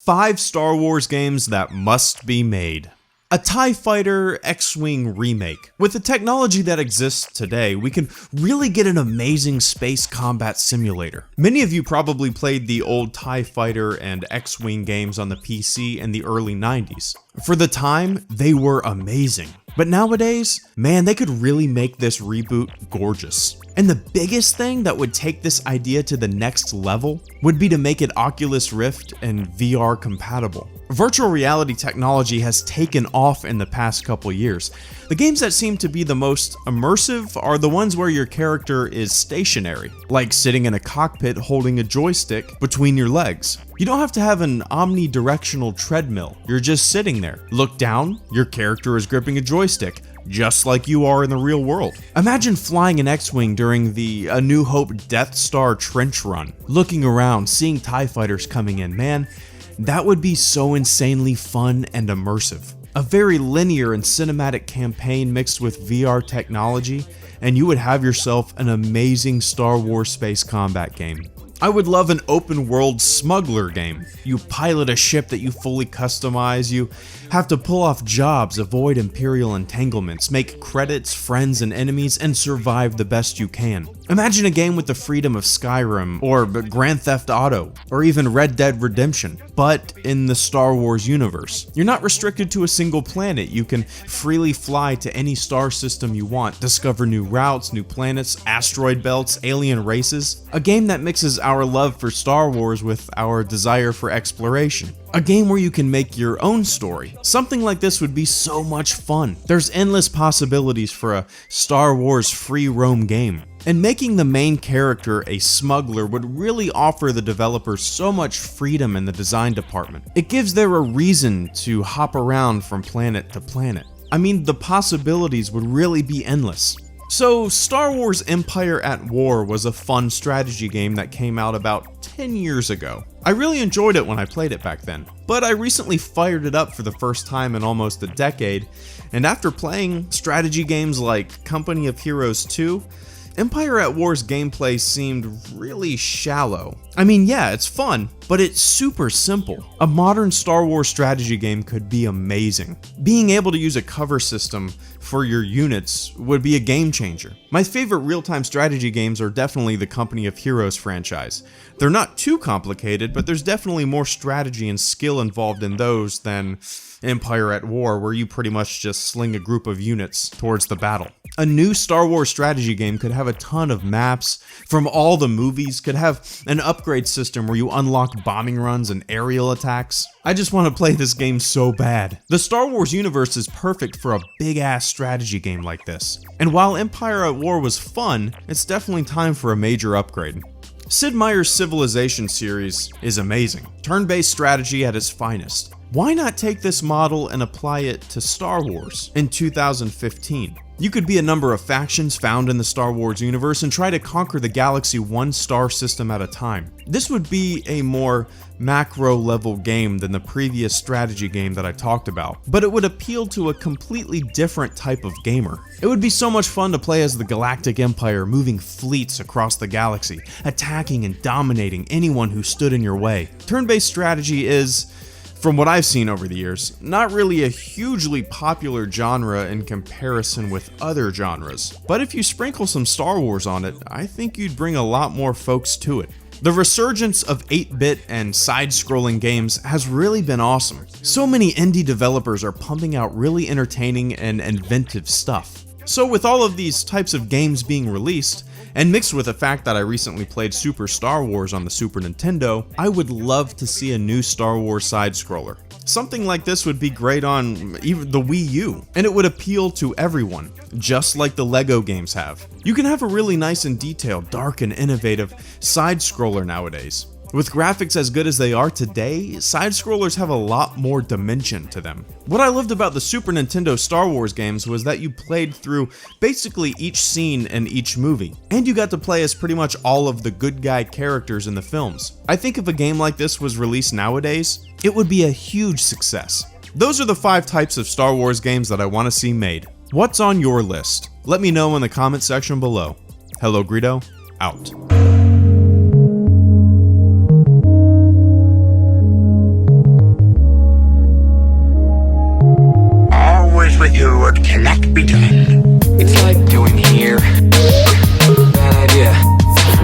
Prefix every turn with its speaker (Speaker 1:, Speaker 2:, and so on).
Speaker 1: 5 Star Wars games that must be made. A TIE Fighter X-Wing remake. With the technology that exists today, we can really get an amazing space combat simulator. Many of you probably played the old TIE Fighter and X-Wing games on the PC in the early 90s. For the time, they were amazing. But nowadays, man, they could really make this reboot gorgeous. And the biggest thing that would take this idea to the next level would be to make it Oculus Rift and VR compatible. Virtual reality technology has taken off in the past couple years. The games that seem to be the most immersive are the ones where your character is stationary, like sitting in a cockpit holding a joystick between your legs. You don't have to have an omnidirectional treadmill, you're just sitting there. Look down, your character is gripping a joystick, just like you are in the real world. Imagine flying an X-Wing during the A New Hope Death Star trench run, looking around, seeing TIE fighters coming in. Man, that would be so insanely fun and immersive. A very linear and cinematic campaign mixed with VR technology, and you would have yourself an amazing Star Wars space combat game. I would love an open world Smuggler game. You pilot a ship that you fully customize, you have to pull off jobs, avoid Imperial entanglements, make credits, friends, and enemies, and survive the best you can. Imagine a game with the freedom of Skyrim, or Grand Theft Auto, or even Red Dead Redemption, but in the Star Wars universe. You're not restricted to a single planet, you can freely fly to any star system you want, discover new routes, new planets, asteroid belts, alien races. A game that mixes our love for Star Wars with our desire for exploration. A game where you can make your own story. Something like this would be so much fun. There's endless possibilities for a Star Wars free roam game. And making the main character a smuggler would really offer the developers so much freedom in the design department. It gives them a reason to hop around from planet to planet. I mean, the possibilities would really be endless. So, Star Wars Empire at War was a fun strategy game that came out about 10 years ago. I really enjoyed it when I played it back then, but I recently fired it up for the first time in almost a decade, and after playing strategy games like Company of Heroes 2, Empire at War's gameplay seemed really shallow. I mean, yeah, it's fun, but it's super simple. A modern Star Wars strategy game could be amazing. Being able to use a cover system for your units would be a game changer. My favorite real-time strategy games are definitely the Company of Heroes franchise. They're not too complicated, but there's definitely more strategy and skill involved in those than Empire at War, where you pretty much just sling a group of units towards the battle. A new Star Wars strategy game could have a ton of maps from all the movies, could have an upgrade system where you unlock bombing runs and aerial attacks. I just want to play this game so bad. The Star Wars universe is perfect for a big-ass strategy game like this. And while Empire at War was fun, it's definitely time for a major upgrade. Sid Meier's Civilization series is amazing. Turn-based strategy at its finest. Why not take this model and apply it to Star Wars in 2015? You could be a number of factions found in the Star Wars universe and try to conquer the galaxy one star system at a time. This would be a more macro level game than the previous strategy game that I talked about, but it would appeal to a completely different type of gamer. It would be so much fun to play as the Galactic Empire, moving fleets across the galaxy, attacking and dominating anyone who stood in your way. Turn-based strategy is, from what I've seen over the years, not really a hugely popular genre in comparison with other genres, but if you sprinkle some Star Wars on it, I think you'd bring a lot more folks to it. The resurgence of 8-bit and side-scrolling games has really been awesome. So many indie developers are pumping out really entertaining and inventive stuff. So with all of these types of games being released, and mixed with the fact that I recently played Super Star Wars on the Super Nintendo, I would love to see a new Star Wars side-scroller. Something like this would be great on even the Wii U, and it would appeal to everyone, just like the LEGO games have. You can have a really nice and detailed, dark and innovative side-scroller nowadays. With graphics as good as they are today, side-scrollers have a lot more dimension to them. What I loved about the Super Nintendo Star Wars games was that you played through basically each scene in each movie, and you got to play as pretty much all of the good guy characters in the films. I think if a game like this was released nowadays, it would be a huge success. Those are the 5 types of Star Wars games that I want to see made. What's on your list? Let me know in the comment section below. HelloGreedo, out.
Speaker 2: with you cannot be done.